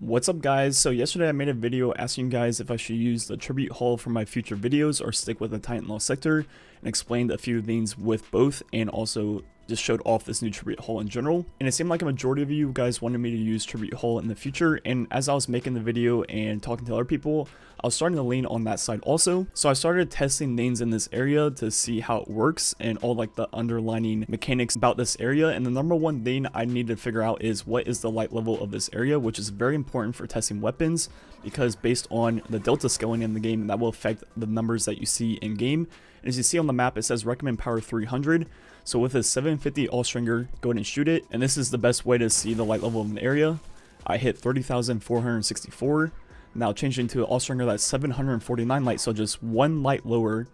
What's up guys? So yesterday I made a video asking you guys if I should use the tribute hull for my future videos or stick with the Titan Law sector, and explained a few things with both, and also just showed off this new tribute hull in general. And it seemed like a majority of you guys wanted me to use tribute hull in the future, and as I was making the video and talking to other people, I was starting to lean on that side also. So I started testing things in this area to see how it works and all like the underlining mechanics about this area. And the number one thing I need to figure out is what is the light level of this area, which is very important for testing weapons, because based on the delta scaling in the game, that will affect the numbers that you see in game. And as you see on the map, it says recommend power 300. So with a 750 all stringer, go ahead and shoot it. And this is the best way to see the light level of an area. I hit 30,464. Now changing to an all stringer, that's 749 light, so just one light lower.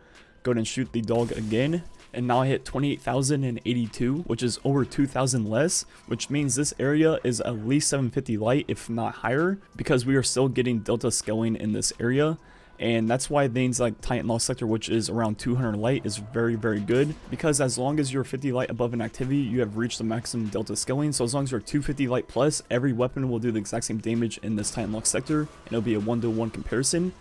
Go ahead and shoot the dog again. And now I hit 28,082, which is over 2,000 less, which means this area is at least 750 light, if not higher, because we are still getting delta scaling in this area. And that's why things like Titan Law sector, which is around 200 light, is very good, because as long as you're 50 light above an activity, you have reached the maximum delta scaling. So as long as you're 250 light plus, every weapon will do the exact same damage in this Titan Law sector, and it'll be a 1-to-1 comparison.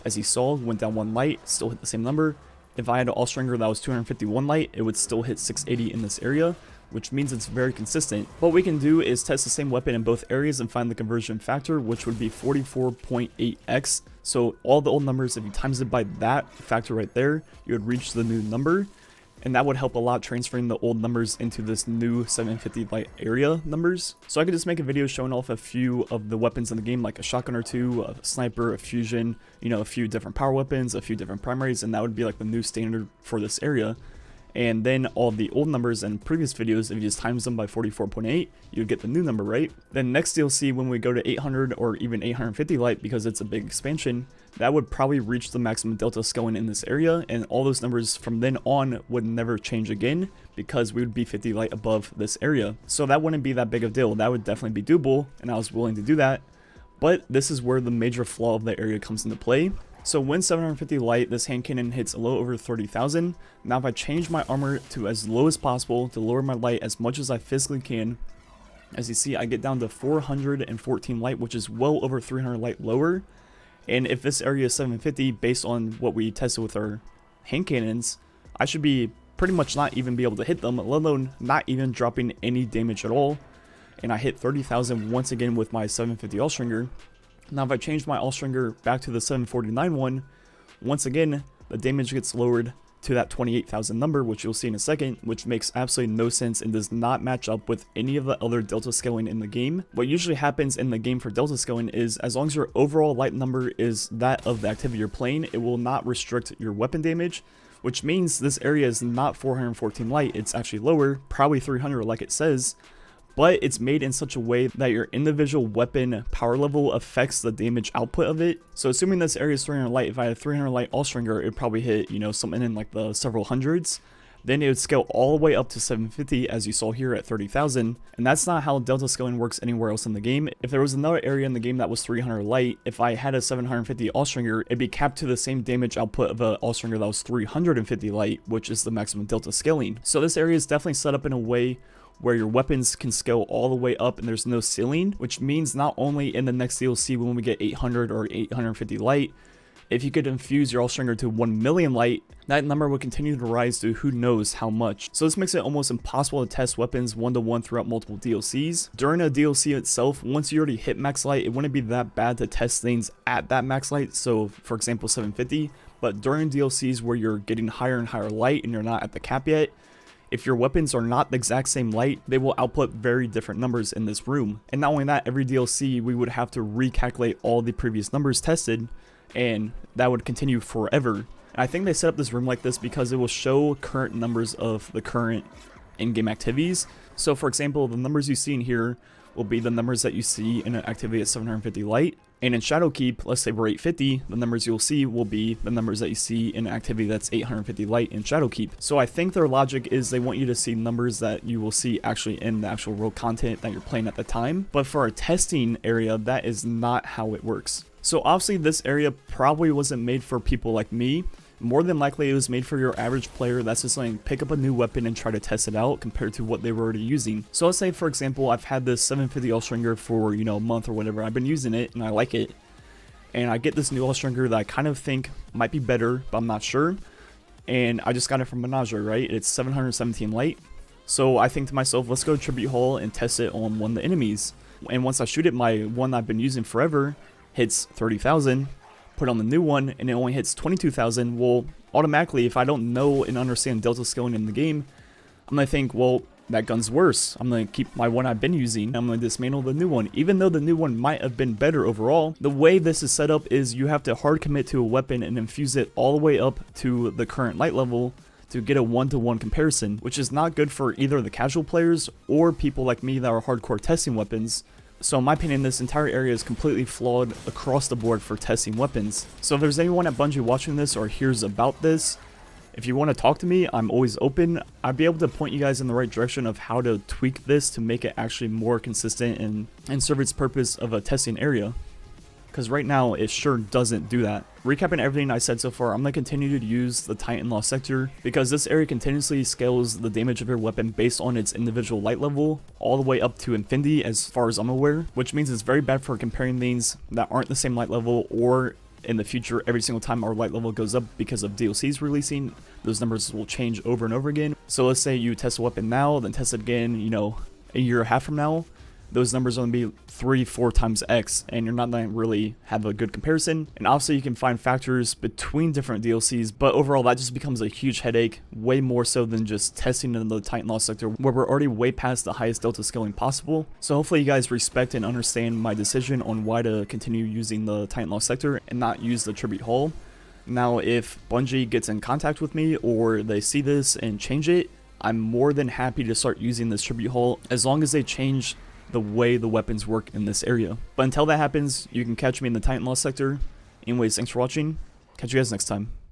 As you saw, went down one light, still hit the same number. If I had an all stringer that was 251 light, it would still hit 680 in this area, which means it's very consistent. What we can do is test the same weapon in both areas and find the conversion factor, which would be 44.8x. So all the old numbers, if you times it by that factor right there, you would reach the new number. And that would help a lot transferring the old numbers into this new 750 light area numbers. So I could just make a video showing off a few of the weapons in the game, like a shotgun or two, a sniper, a fusion, you know, a few different power weapons, a few different primaries, and that would be like the new standard for this area. And then all the old numbers in previous videos, if you just times them by 44.8, you would get the new number, right? Then next DLC, when we go to 800 or even 850 light, because it's a big expansion, that would probably reach the maximum delta scaling in this area, and all those numbers from then on would never change again, because we would be 50 light above this area. So that wouldn't be that big of a deal. That would definitely be doable, and I was willing to do that. But this is where the major flaw of the area comes into play. So when 750 light, this hand cannon hits a little over 30,000. Now if I change my armor to as low as possible to lower my light as much as I physically can, as you see, I get down to 414 light, which is well over 300 light lower. And if this area is 750, based on what we tested with our hand cannons, I should be pretty much not even be able to hit them, let alone not even dropping any damage at all. And I hit 30,000 once again with my 750 all stringer. Now if I change my all stringer back to the 749 one, once again the damage gets lowered to that 28,000 number, which you'll see in a second, which makes absolutely no sense and does not match up with any of the other delta scaling in the game. What usually happens in the game for delta scaling is, as long as your overall light number is that of the activity you're playing, it will not restrict your weapon damage, which means this area is not 414 light, it's actually lower, probably 300 like it says. But it's made in such a way that your individual weapon power level affects the damage output of it. So assuming this area is 300 light, if I had a 300 light all stringer, it would probably hit, you know, something in like the several hundreds. Then it would scale all the way up to 750, as you saw here at 30,000. And that's not how delta scaling works anywhere else in the game. If there was another area in the game that was 300 light, if I had a 750 all stringer, it'd be capped to the same damage output of an all stringer that was 350 light, which is the maximum delta scaling. So this area is definitely set up in a way where your weapons can scale all the way up and there's no ceiling, which means not only in the next DLC when we get 800 or 850 light, if you could infuse your all stringer to 1 million light, that number would continue to rise to who knows how much. So this makes it almost impossible to test weapons 1-to-1 throughout multiple DLCs. During a DLC itself, once you already hit max light, it wouldn't be that bad to test things at that max light, so for example 750, but during DLCs where you're getting higher and higher light and you're not at the cap yet, if your weapons are not the exact same light, they will output very different numbers in this room. And not only that, every DLC we would have to recalculate all the previous numbers tested, and that would continue forever. And I think they set up this room like this because it will show current numbers of the current in-game activities. So for example, the numbers you see in here will be the numbers that you see in an activity at 750 light. And in Shadowkeep, let's say we're 850, the numbers you'll see will be the numbers that you see in an activity that's 850 light in Shadowkeep. So I think their logic is they want you to see numbers that you will see actually in the actual real content that you're playing at the time. But for our testing area, that is not how it works. So obviously this area probably wasn't made for people like me, More than likely it was made for your average player that's just like pick up a new weapon and try to test it out compared to what they were already using. So let's say for example I've had this 750 All-Stringer for a month or whatever. I've been using it and I like it, and I get this new All-Stringer that I kind of think might be better, but I'm not sure. And I just got it from Menagerie, right? It's 717 light. So I think to myself, let's go to Tribute Hall and test it on one of the enemies. And once I shoot it, my one I've been using forever hits 30,000. Put on the new one and it only hits 22,000. Well, automatically, if I don't know and understand delta scaling in the game, I'm gonna think, well, that gun's worse. I'm gonna keep my one I've been using. I'm gonna dismantle the new one, even though the new one might have been better overall. The way this is set up is you have to hard commit to a weapon and infuse it all the way up to the current light level to get a 1-to-1 comparison, which is not good for either the casual players or people like me that are hardcore testing weapons. So in my opinion, this entire area is completely flawed across the board for testing weapons. So if there's anyone at Bungie watching this or hears about this, if you want to talk to me, I'm always open. I'd be able to point you guys in the right direction of how to tweak this to make it actually more consistent and serve its purpose of a testing area. Because right now, it sure doesn't do that. Recapping everything I said so far, I'm going to continue to use the Titan Law sector because this area continuously scales the damage of your weapon based on its individual light level all the way up to infinity as far as I'm aware, which means it's very bad for comparing things that aren't the same light level, or in the future every single time our light level goes up because of DLCs releasing, those numbers will change over and over again. So let's say you test a weapon now, then test it again, a year and a half from now. Those numbers are going to be 3-4 times X, and you're not going to really have a good comparison. And obviously you can find factors between different DLCs, but overall that just becomes a huge headache, way more so than just testing in the Titan Law sector where we're already way past the highest delta scaling possible. So hopefully you guys respect and understand my decision on why to continue using the Titan Law sector and not use the Tribute Hall. Now if Bungie gets in contact with me or they see this and change it, I'm more than happy to start using this Tribute Hall as long as they change the way the weapons work in this area. But until that happens, you can catch me in the Titan Law sector. Anyways, thanks for watching. Catch you guys next time.